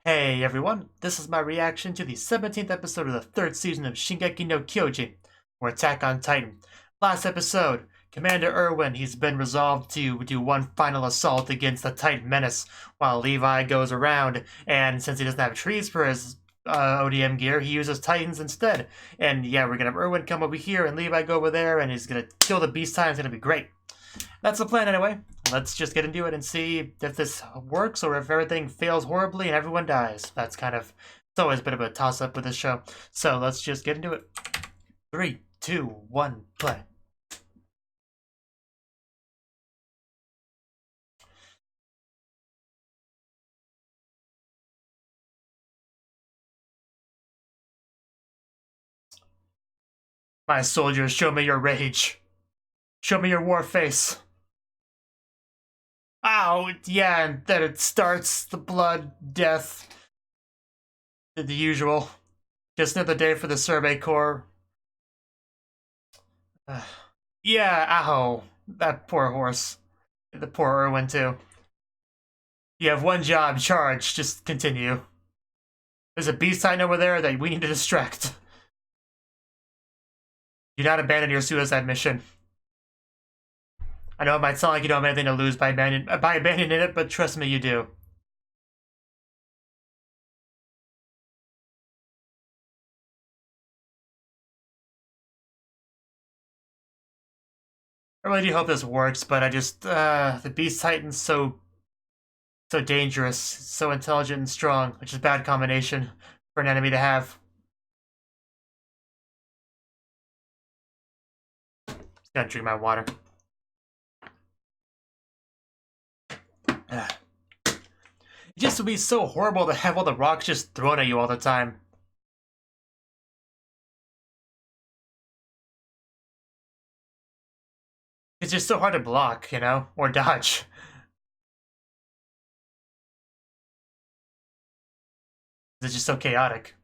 Hey everyone, this is my reaction to the 17th episode of the 3rd season of Shingeki no Kyojin, or Attack on Titan. Last episode, Commander Erwin, he's been resolved to do one final assault against the Titan menace, while Levi goes around, and since he doesn't have trees for his ODM gear, he uses Titans instead. And yeah, we're gonna have Erwin come over here and Levi go over there, and he's gonna kill the Beast Titan. It's gonna be great. That's the plan anyway. Let's just get into it and see if this works or if everything fails horribly and everyone dies. That's kind of, it's always a bit of a toss-up with this show. So let's just get into it. 3, 2, 1, play. My soldiers, show me your rage. Show me your war face. Ow, yeah, and then it starts, the blood, death, the usual. Just another day for the Survey Corps. Yeah, ow, that poor horse. The poor Erwin, too. You have one job, charge, just continue. There's a beast sign over there that we need to distract. Do not abandon your suicide mission. I know it might sound like you don't have anything to lose by abandoning it, but trust me, you do. I really do hope this works, but I just, the Beast Titan's so dangerous, so intelligent and strong, which is a bad combination for an enemy to have. Just gotta drink my water. It just would be so horrible to have all the rocks just thrown at you all the time. It's just so hard to block, you know, or dodge. It's just so chaotic.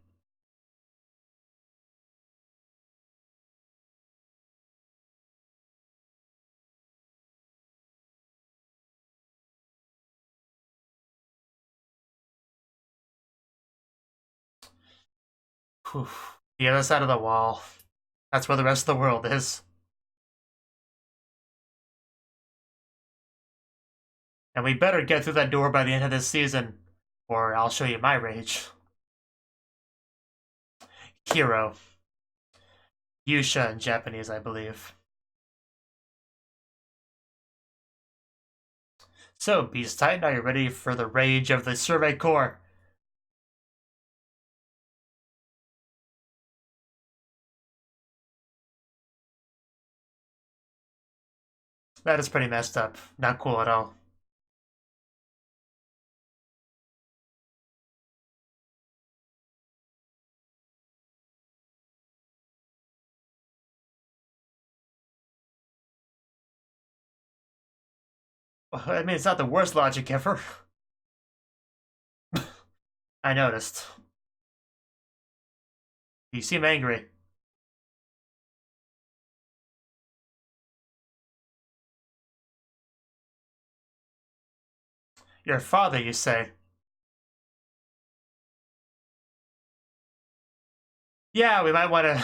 Whew. The other side of the wall. That's where the rest of the world is. And we better get through that door by the end of this season, or I'll show you my rage. Hero. Yusha in Japanese, I believe. So, Beast Titan, are you ready for the rage of the Survey Corps? That is pretty messed up. Not cool at all. I mean, it's not the worst logic ever. I noticed. You seem angry. Your father, you say? Yeah, we might want to...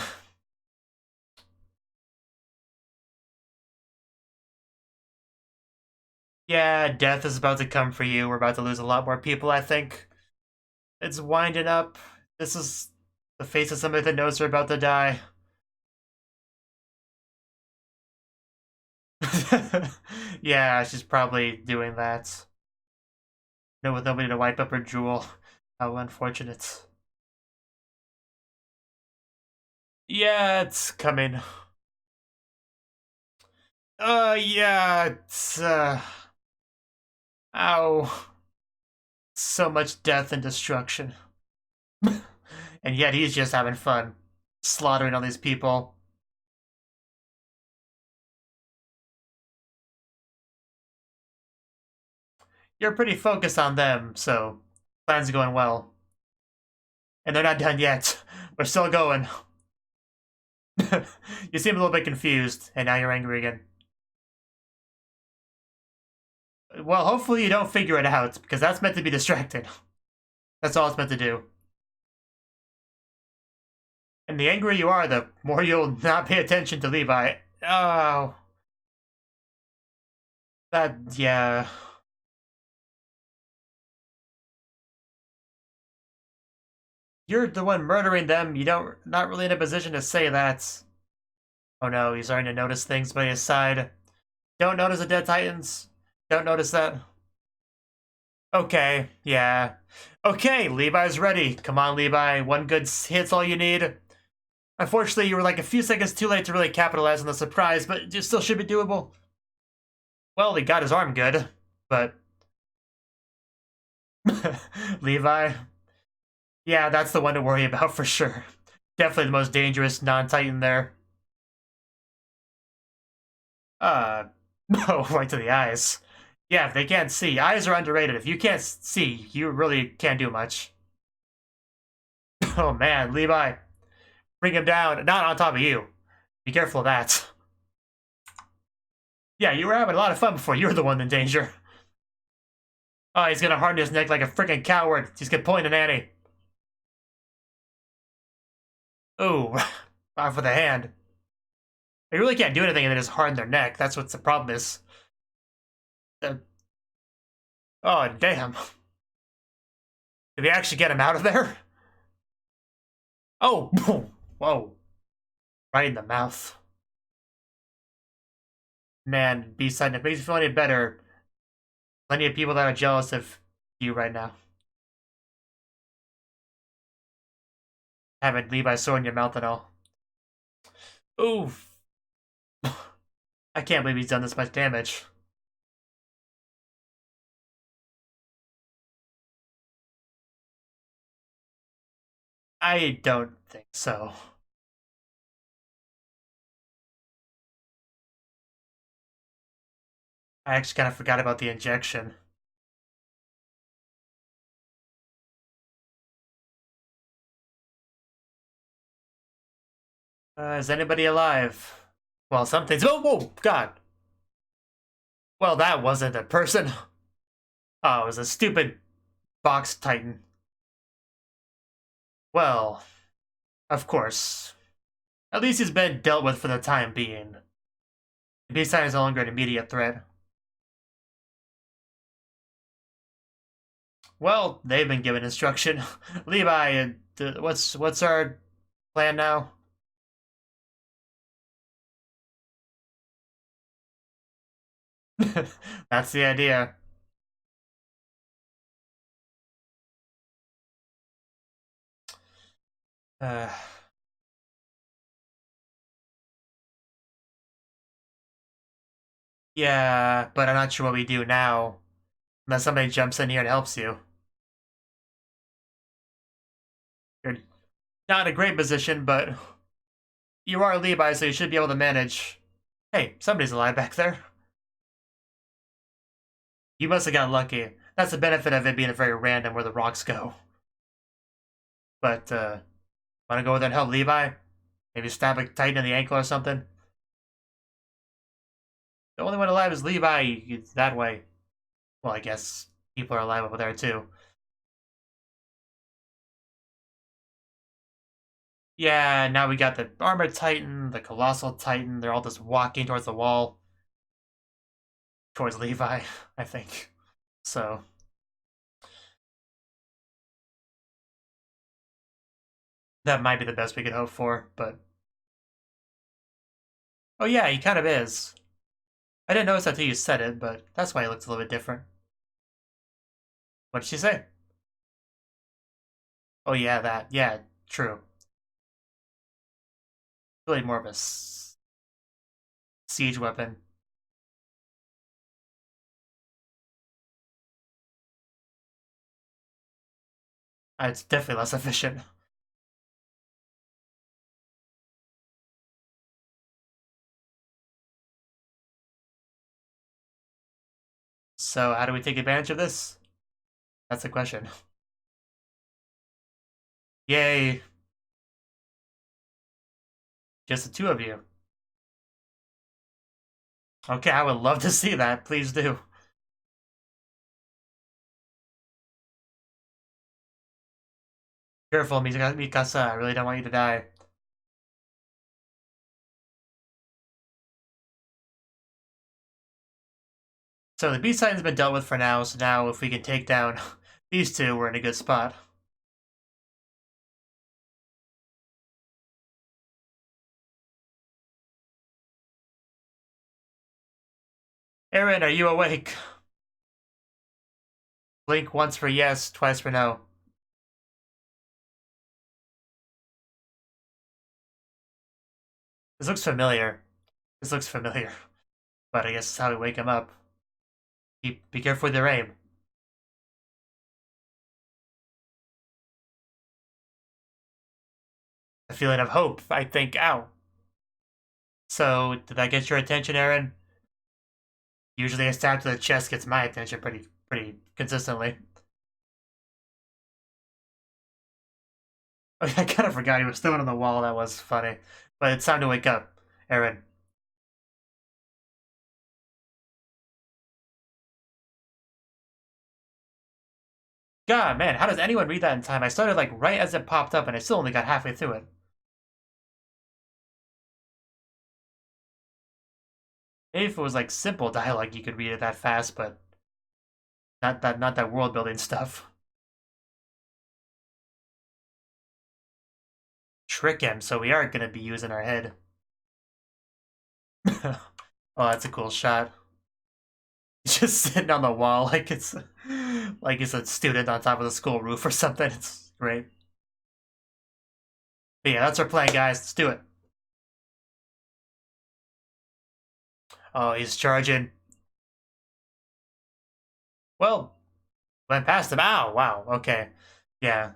Yeah, death is about to come for you. We're about to lose a lot more people, I think. It's winding up. This is the face of somebody that knows they're about to die. Yeah, she's probably doing that. No, with nobody to wipe up her jewel. How unfortunate. Yeah, it's coming. Yeah, it's, ow. So much death and destruction. And yet he's just having fun. Slaughtering all these people. You're pretty focused on them, so plan's going well. And they're not done yet. We're still going. You seem a little bit confused, and now you're angry again. Well, hopefully you don't figure it out, because that's meant to be distracting. That's all it's meant to do. And the angrier you are, the more you'll not pay attention to Levi. Oh. That, yeah. You're the one murdering them. Not really in a position to say that. Oh no, he's starting to notice things by his side. Don't notice the dead titans. Don't notice that. Okay, yeah. Okay, Levi's ready. Come on, Levi. One good hit's all you need. Unfortunately, you were like a few seconds too late to really capitalize on the surprise, but it still should be doable. Well, he got his arm good, but... Levi? Yeah, that's the one to worry about for sure. Definitely the most dangerous non-Titan there. No, right to the eyes. Yeah, if they can't see. Eyes are underrated. If you can't see, you really can't do much. Oh man, Levi. Bring him down. Not on top of you. Be careful of that. Yeah, you were having a lot of fun before. You were the one in danger. Oh, he's gonna harden his neck like a freaking coward. He's gonna point a nanny. Ooh, off with a hand. They really can't do anything and they just harden their neck. That's what the problem is. Oh, damn. Did we actually get him out of there? Oh, whoa. Right in the mouth. Man, B-side, if it makes you feel any better, plenty of people that are jealous of you right now. Having Levi sword in your mouth and all. Oof. I can't believe he's done this much damage. I don't think so. I actually kind of forgot about the injection. Is anybody alive? Well, something's... Oh, whoa, God. Well, that wasn't a person. Oh, it was a stupid box titan. Well, of course. At least he's been dealt with for the time being. The B-side is no longer an immediate threat. Well, they've been given instruction. Levi, what's our plan now? That's the idea. Yeah, but I'm not sure what we do now. Unless somebody jumps in here and helps you. You're not in a great position, but you are Levi, so you should be able to manage. Hey, somebody's alive back there. You must have got lucky. That's the benefit of it being very random where the rocks go. But, wanna go with that help Levi? Maybe stab a Titan in the ankle or something? The only one alive is Levi. It's that way. Well, I guess people are alive over there too. Yeah, now we got the Armored Titan, the Colossal Titan. They're all just walking towards the wall. Towards Levi, I think. So. That might be the best we could hope for, but... Oh yeah, he kind of is. I didn't notice that until you said it, but that's why he looks a little bit different. What did she say? Oh yeah, that. Yeah, true. Really more of a siege weapon. It's definitely less efficient. So how do we take advantage of this? That's the question. Yay! Just the two of you. Okay, I would love to see that. Please do. Careful, Mikasa. I really don't want you to die. So the B-Titan's been dealt with for now, so now if we can take down these two, we're in a good spot. Eren, are you awake? Blink once for yes, twice for no. This looks familiar. This looks familiar. But I guess it's how we wake him up. Be careful with your aim. A feeling of hope, I think. Ow. So, did that get your attention, Eren? Usually a stab to the chest gets my attention pretty consistently. I kind of forgot he was still on the wall. That was funny. But it's time to wake up, Eren. God, man, how does anyone read that in time? I started like right as it popped up and I still only got halfway through it. Maybe if it was like simple dialogue, you could read it that fast, but not that world building stuff. Trick him, so we are gonna be using our head. Oh, that's a cool shot. Just sitting on the wall like it's a student on top of the school roof or something. It's great. But yeah, that's our plan, guys. Let's do it. Oh, he's charging. Well, went past him. Ow, wow, okay. Yeah.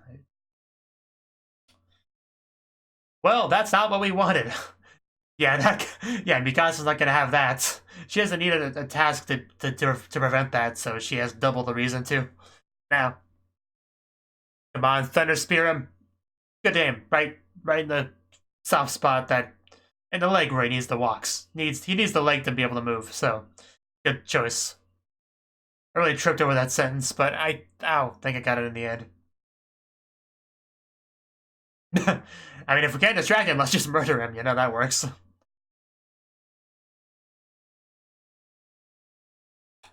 Well, that's not what we wanted. Yeah, Mikasa's not gonna have that. She doesn't need a task to prevent that, so she has double the reason to. Now. Come on, Thunder Spear him. Good aim. Right in the soft spot that in the leg where he needs the walks. He needs the leg to be able to move, so good choice. I really tripped over that sentence, but I think I got it in the end. I mean, if we can't distract him, let's just murder him. You know, that works.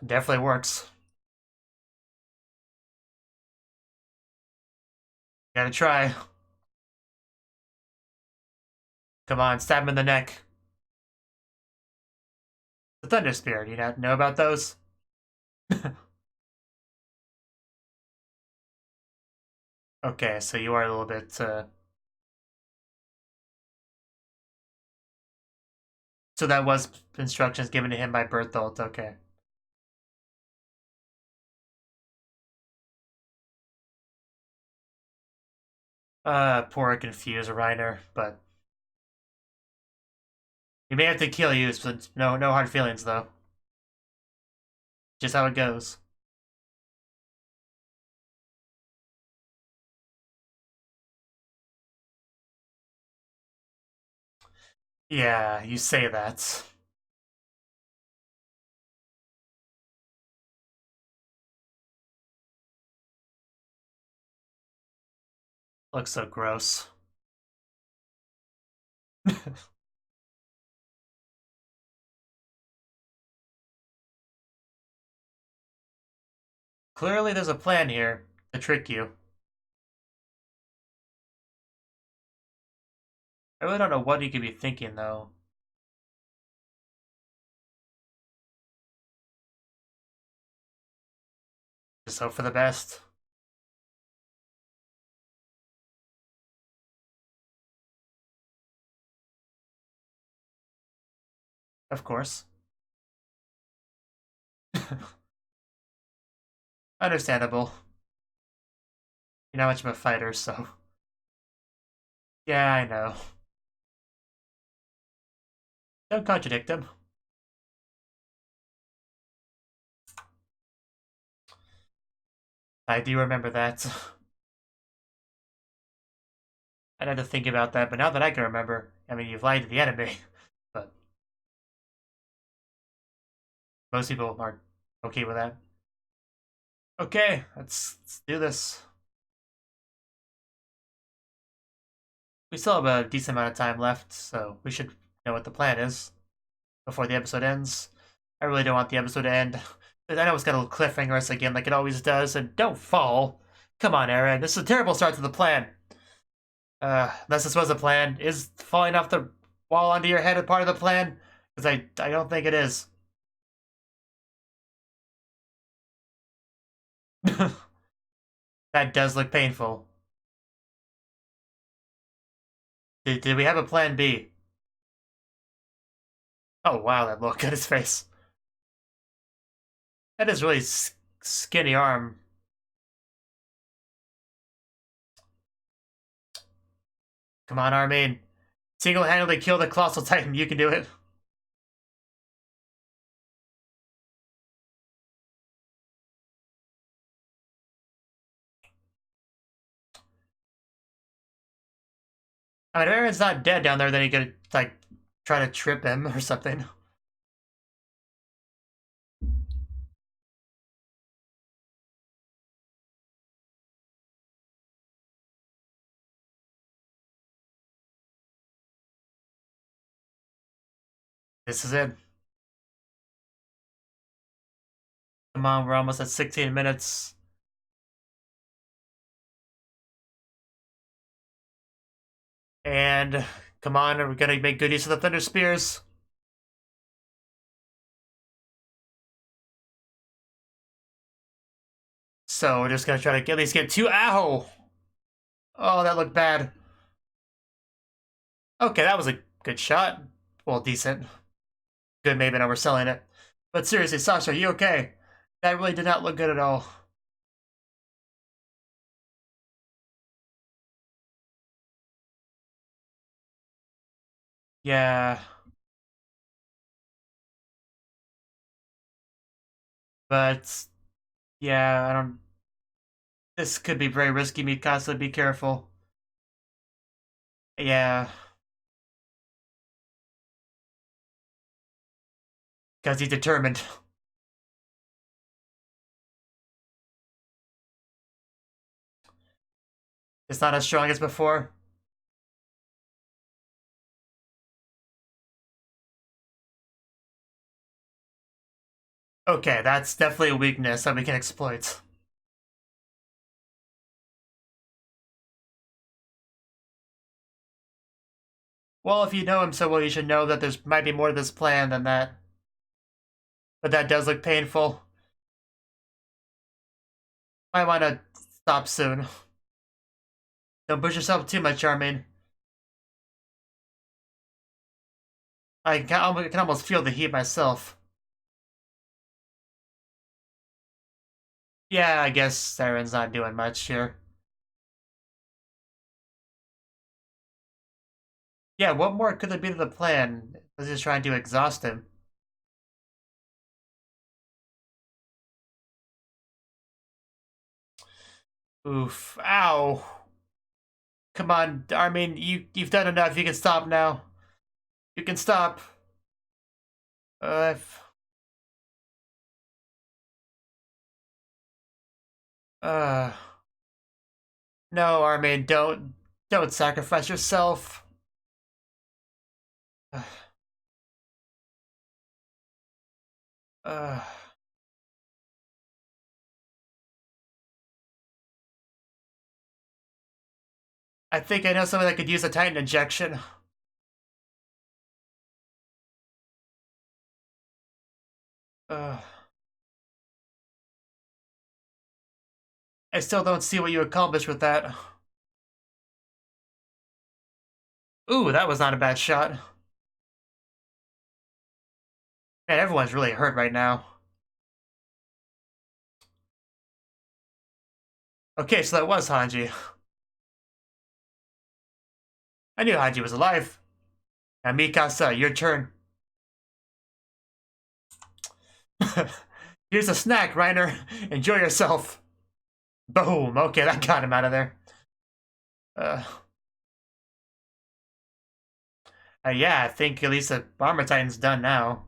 Definitely works. Gotta try. Come on, stab him in the neck. The Thunder Spear, do you not know about those? Okay, so you are a little bit, So that was instructions given to him by Bertholdt, okay. Poor confused Reiner, but... You may have to kill you, but no hard feelings, though. Just how it goes. Yeah, you say that. Looks so gross. Clearly there's a plan here to trick you. I really don't know what he could be thinking, though. Just hope for the best. Of course. Understandable. You're not much of a fighter, so... Yeah, I know. Don't contradict him. I do remember that. I'd have to think about that, but now that I can remember, I mean, you've lied to the enemy. But most people aren't okay with that. Okay, let's do this. We still have a decent amount of time left, so we should know what the plan is before the episode ends. I really don't want the episode to end. I know it's got a little cliffhanger again, like it always does, and don't fall. Come on, Aaron. This is a terrible start to the plan. Unless this was a plan. Is falling off the wall onto your head a part of the plan? Because I don't think it is. That does look painful. Did we have a plan B? Oh wow, that look at his face. That is really skinny arm. Come on, Armin. Single-handedly kill the Colossal Titan. You can do it. I mean, if Aaron's not dead down there, then he could, like, try to trip him or something. This is it. Come on, we're almost at 16 minutes. And come on, we're gonna make good use of the Thunder Spears. So we're just gonna try to at least get two. Ow! Oh, that looked bad. Okay, that was a good shot. Well, decent. Good, maybe not overselling it. But seriously, Sasha, are you okay? That really did not look good at all. Yeah. But, yeah, I don't... This could be very risky, Mikasa. Be careful. Yeah. Because he's determined. It's not as strong as before. Okay, that's definitely a weakness that we can exploit. Well, if you know him so well, you should know that there's might be more to this plan than that. But that does look painful. Might want to stop soon. Don't push yourself too much, Armin. I can almost feel the heat myself. Yeah, I guess Siren's not doing much here. Yeah, what more could there be to the plan? Was just trying to exhaust him. Oof. Ow. Come on, Armin, you've done enough. You can stop now. You can stop. Uh, uh, no, Armin, don't sacrifice yourself. Uh, I think I know something that could use a Titan injection. Uh, I still don't see what you accomplished with that. Ooh, that was not a bad shot. Man, everyone's really hurt right now. Okay, so that was Hanji. I knew Hanji was alive. Now, Mikasa, your turn. Here's a snack, Reiner. Enjoy yourself. Boom. Okay, that got him out of there. Yeah, I think at least the Armor Titan's done now.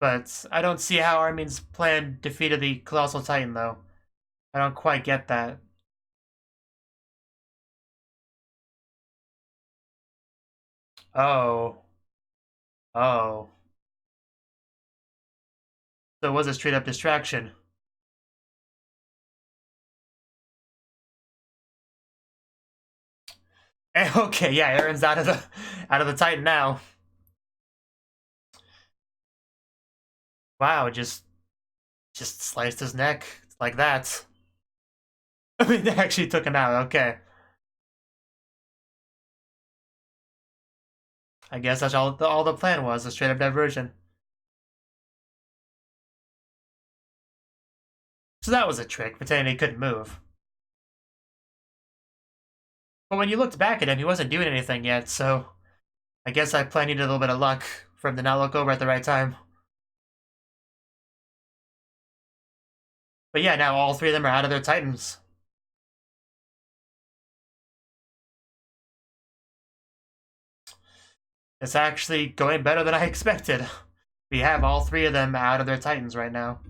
But I don't see how Armin's plan defeated the Colossal Titan, though. I don't quite get that. Oh. Oh. So it was a straight up distraction. Okay, yeah, Aaron's out of the Titan now. Wow, just sliced his neck like that. I mean, they actually took him out. Okay, I guess that's all the plan was, a straight up diversion. So that was a trick, pretending he couldn't move. But when you looked back at him, he wasn't doing anything yet, so I guess I plan needed a little bit of luck for him to not look over at the right time. But yeah, now all three of them are out of their Titans. It's actually going better than I expected. We have all three of them out of their Titans right now.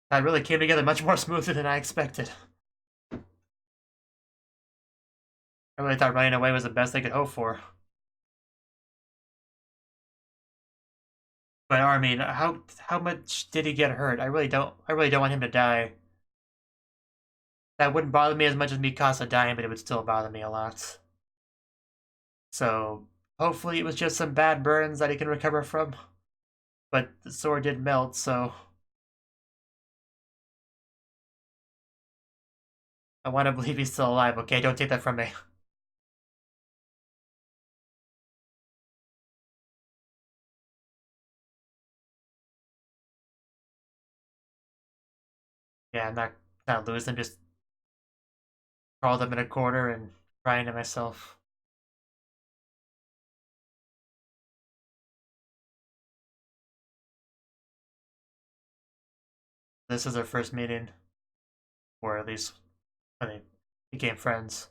That really came together much more smoothly than I expected. I really thought running away was the best they could hope for. But I mean, how much did he get hurt? I really don't want him to die. That wouldn't bother me as much as Mikasa dying, but it would still bother me a lot. So hopefully it was just some bad burns that he can recover from. But the sword did melt, so I want to believe he's still alive. Okay, don't take that from me. Yeah, I'm not losing, just crawled up in a corner and crying to myself. This is their first meeting, or at least when they became friends.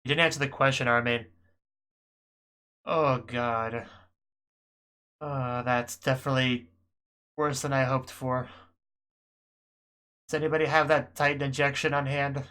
You didn't answer the question, Armin. Oh god. That's definitely worse than I hoped for. Does anybody have that Titan injection on hand?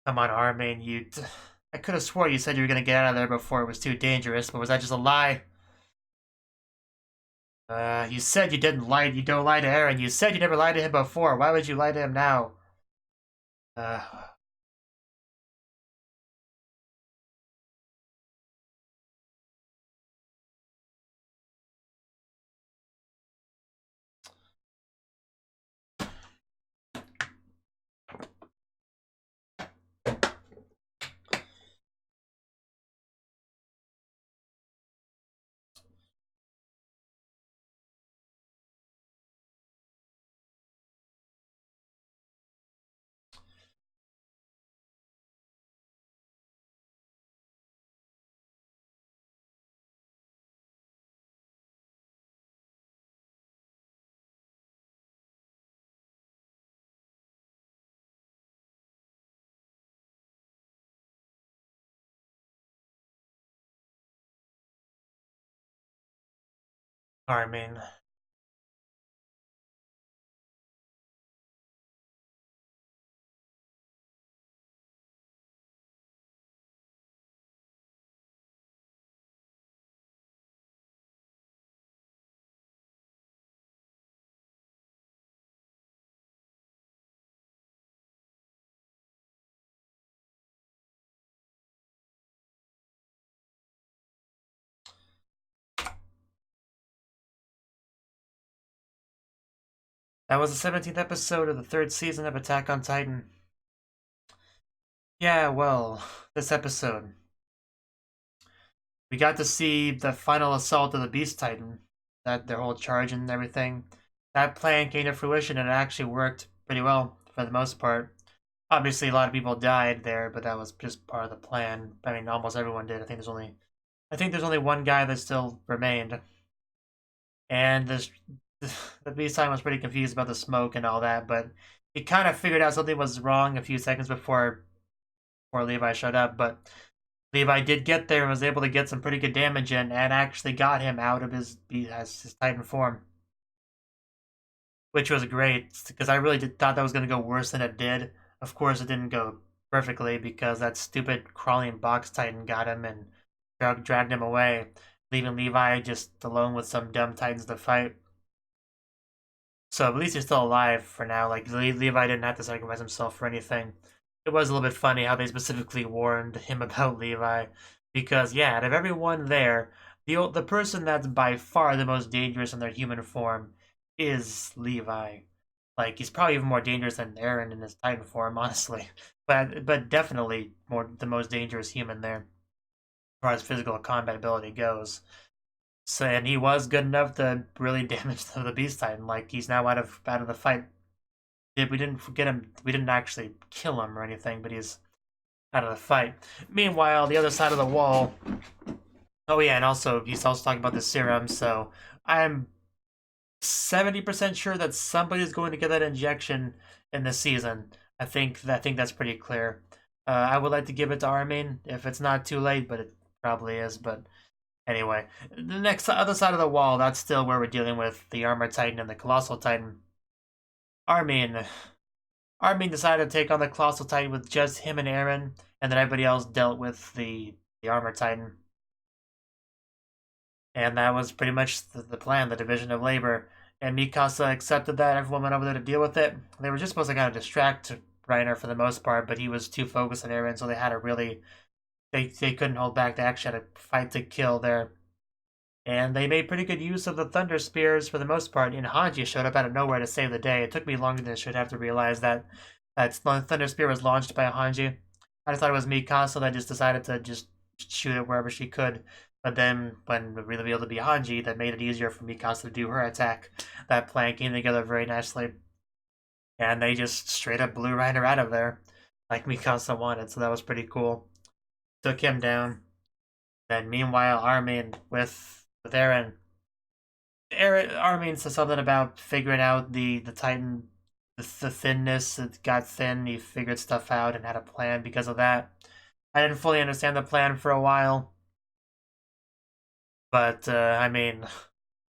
Come on, Armin, I could have swore you said you were gonna get out of there before it was too dangerous, but was that just a lie? You said you don't lie to Aaron. You said you never lied to him before. Why would you lie to him now? Uh, Armin. That was the 17th episode of the third season of Attack on Titan. Yeah, well, this episode. We got to see the final assault of the Beast Titan, that their whole charge and everything. That plan came to fruition and it actually worked pretty well for the most part. Obviously, a lot of people died there, but that was just part of the plan. I mean, almost everyone did. I think I think there's only one guy that still remained. And the Beast Titan was pretty confused about the smoke and all that, but he kind of figured out something was wrong a few seconds before Levi showed up. But Levi did get there and was able to get some pretty good damage in, and actually got him out of his Titan form, which was great because I really thought that was going to go worse than it did. Of course, it didn't go perfectly because that stupid crawling box Titan got him and dragged him away, leaving Levi just alone with some dumb Titans to fight. So at least he's still alive for now. Like, Levi didn't have to sacrifice himself for anything. It was a little bit funny how they specifically warned him about Levi. Because, yeah, out of everyone there, the person that's by far the most dangerous in their human form is Levi. Like, he's probably even more dangerous than Eren in his Titan form, honestly. But definitely the most dangerous human there, as far as physical combat ability goes. So, and he was good enough to really damage the Beast Titan. Like, he's now out of the fight. We didn't get him. We didn't actually kill him or anything, but he's out of the fight. Meanwhile, the other side of the wall. Oh yeah, and also he's also talking about the serum. So I'm 70% sure that somebody's going to get that injection in this season. I think that's pretty clear. I would like to give it to Armin if it's not too late, but it probably is. But anyway, the other side of the wall, that's still where we're dealing with the Armor Titan and the Colossal Titan. Armin decided to take on the Colossal Titan with just him and Eren, and then everybody else dealt with the Armor Titan. And that was pretty much the plan, the division of labor. And Mikasa accepted that. Everyone went over there to deal with it. They were just supposed to kind of distract Reiner for the most part, but he was too focused on Eren, so they had to really... They couldn't hold back. They actually had to fight to kill there. And they made pretty good use of the Thunder Spears for the most part, and Hanji showed up out of nowhere to save the day. It took me longer than it should have to realize that Thunder Spear was launched by Hanji. I just thought it was Mikasa that just decided to just shoot it wherever she could. But then, when it revealed to be Hanji, that made it easier for Mikasa to do her attack. That plan came together very nicely. And they just straight up blew Reiner out of there, like Mikasa wanted, so that was pretty cool. Took him down. Then meanwhile, Armin with Eren. Armin said something about figuring out the Titan, the thinness. It got thin. He figured stuff out and had a plan because of that. I didn't fully understand the plan for a while. But, I mean,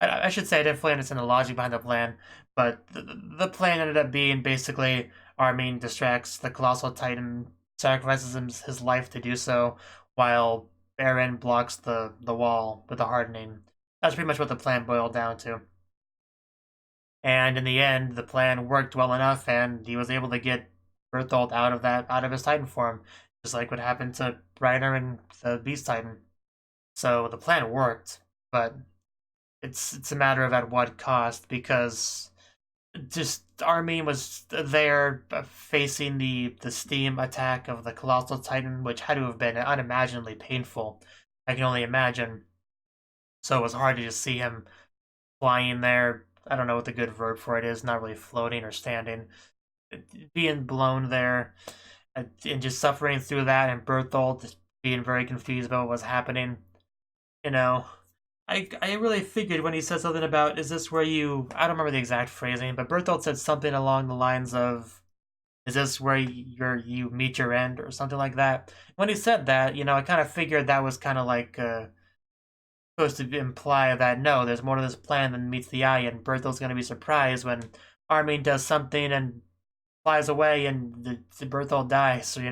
I should say I didn't fully understand the logic behind the plan. But the plan ended up being basically Armin distracts the Colossal Titan, sacrifices his life to do so, while Eren blocks the wall with the hardening. That's pretty much what the plan boiled down to. And in the end, the plan worked well enough, and he was able to get Bertholdt out of his Titan form, just like what happened to Reiner and the Beast Titan. So the plan worked, but it's a matter of at what cost, because just Armin was there facing the steam attack of the Colossal Titan, which had to have been unimaginably painful. I can only imagine. So it was hard to just see him flying there. I don't know what the good verb for it is, not really floating or standing. Being blown there and just suffering through that, and Bertholdt being very confused about what was happening. You know, I really figured when he said something about, is this where you... I don't remember the exact phrasing, but Bertholdt said something along the lines of, is this where you meet your end, or something like that. When he said that, I kind of figured that was kind of like supposed to imply that, no, there's more to this plan than meets the eye, and Bertholdt's going to be surprised when Armin does something and flies away and the Bertholdt dies, so,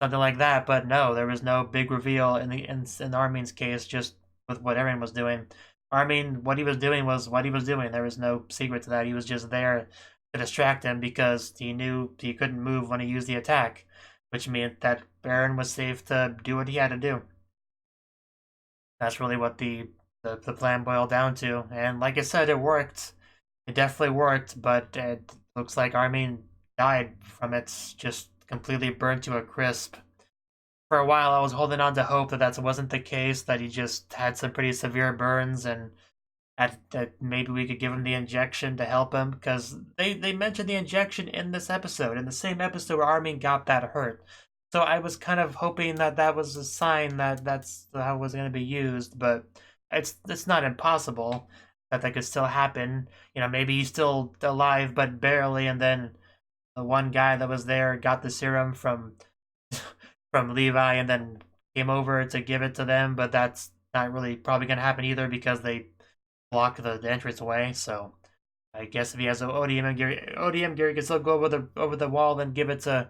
something like that. But no, there was no big reveal in Armin's case, just with what Eren was doing. Armin, what he was doing was what he was doing. There was no secret to that. He was just there to distract him because he knew he couldn't move when he used the attack, which meant that Eren was safe to do what he had to do. That's really what the plan boiled down to. And like I said, it worked. It definitely worked, but it looks like Armin died from it, just completely burnt to a crisp. For a while, I was holding on to hope that wasn't the case, that he just had some pretty severe burns, and that maybe we could give him the injection to help him, because they mentioned the injection in this episode, in the same episode where Armin got that hurt. So I was kind of hoping that that was a sign that that's how it was going to be used, but it's not impossible that that could still happen. You know, maybe he's still alive, but barely, and then the one guy that was there got the serum from from Levi and then came over to give it to them, but that's not really probably going to happen either because they block the entrance away. So I guess if he has ODM and Gary can still go over the wall and give it to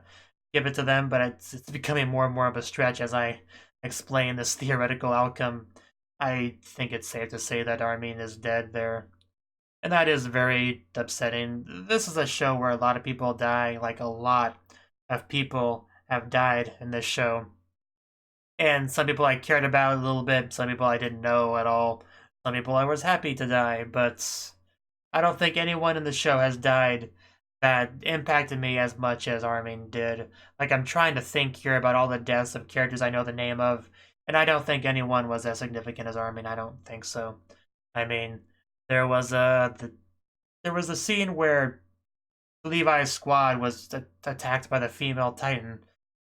them, but it's becoming more and more of a stretch as I explain this theoretical outcome. I think it's safe to say that Armin is dead there. And that is very upsetting. This is a show where a lot of people die, like a lot of people have died in this show. And some people I cared about a little bit, some people I didn't know at all, some people I was happy to die, but I don't think anyone in the show has died that impacted me as much as Armin did. Like, I'm trying to think here about all the deaths of characters I know the name of, and I don't think anyone was as significant as Armin. I don't think so. I mean, there was a scene where Levi's squad was attacked by the female Titan,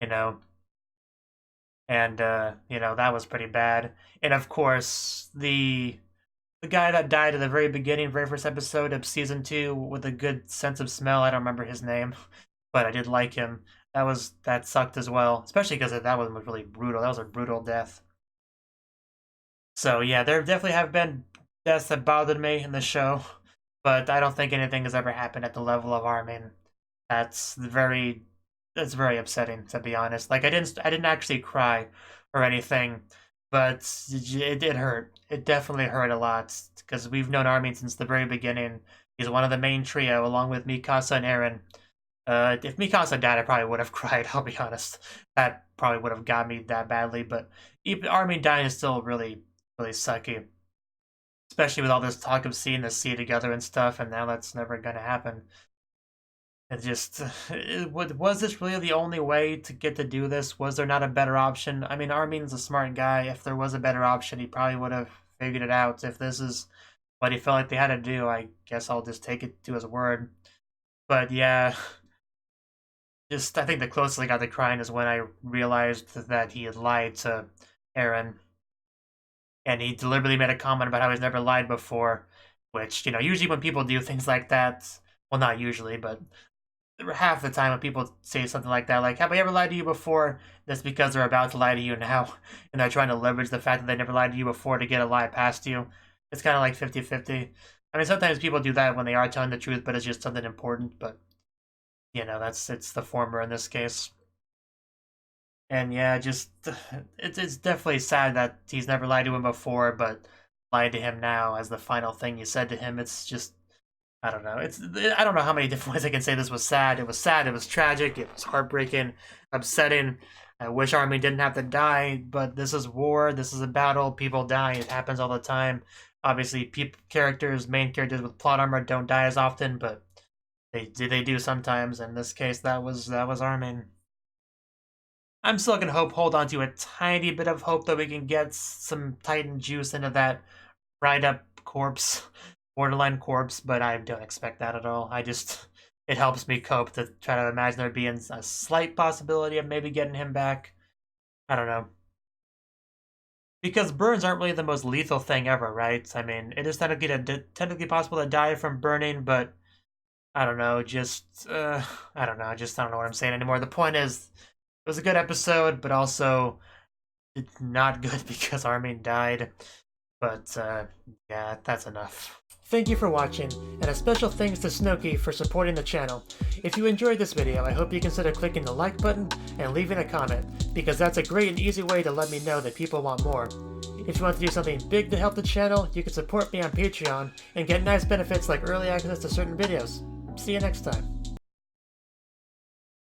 you know, and you know, that was pretty bad. And of course, the guy that died at the very beginning, very first episode of season 2, with a good sense of smell. I don't remember his name, but I did like him. That sucked as well, especially because that one was really brutal. That was a brutal death. So yeah, there definitely have been deaths that bothered me in the show, but I don't think anything has ever happened at the level of Armin. That's very upsetting, to be honest. Like, I didn't actually cry or anything, but it hurt. It definitely hurt a lot because we've known Armin since the very beginning. He's one of the main trio, along with Mikasa and Eren. If Mikasa died, I probably would have cried. I'll be honest. That probably would have got me that badly. But even Armin dying is still really, really sucky, especially with all this talk of seeing the sea together and stuff. And now that's never gonna happen. It just, was this really the only way to get to do this? Was there not a better option? I mean, Armin's a smart guy. If there was a better option, he probably would have figured it out. If this is what he felt like they had to do, I guess I'll just take it to his word. But yeah, I think the closest I got to crying is when I realized that he had lied to Eren. And he deliberately made a comment about how he's never lied before, which, you know, usually when people do things like that, well, not usually, but half the time when people say something like that, like, have I ever lied to you before? That's because they're about to lie to you now, and they're trying to leverage the fact that they never lied to you before to get a lie past you. It's kind of like 50-50. I mean, sometimes people do that when they are telling the truth, but it's just something important, but, you know, it's the former in this case. And yeah, just, it's definitely sad that he's never lied to him before, but lied to him now as the final thing he said to him. It's just, I don't know. I don't know how many different ways I can say this was sad. It was sad. It was tragic. It was heartbreaking, upsetting. I wish Armin didn't have to die, but this is war. This is a battle. People die. It happens all the time. Obviously, main characters with plot armor don't die as often, but they do sometimes. In this case, that was Armin. I'm still gonna hold on to a tiny bit of hope that we can get some Titan juice into that dried up corpse. Borderline corpse, but I don't expect that at all. It helps me cope to try to imagine there being a slight possibility of maybe getting him back. I don't know. Because burns aren't really the most lethal thing ever, right? I mean, it is technically possible to die from burning, but I don't know, I don't know, I don't know what I'm saying anymore. The point is, it was a good episode, but also it's not good because Armin died. But, yeah, that's enough. Thank you for watching, and a special thanks to Cnouki for supporting the channel. If you enjoyed this video, I hope you consider clicking the like button and leaving a comment, because that's a great and easy way to let me know that people want more. If you want to do something big to help the channel, you can support me on Patreon and get nice benefits like early access to certain videos. See you next time.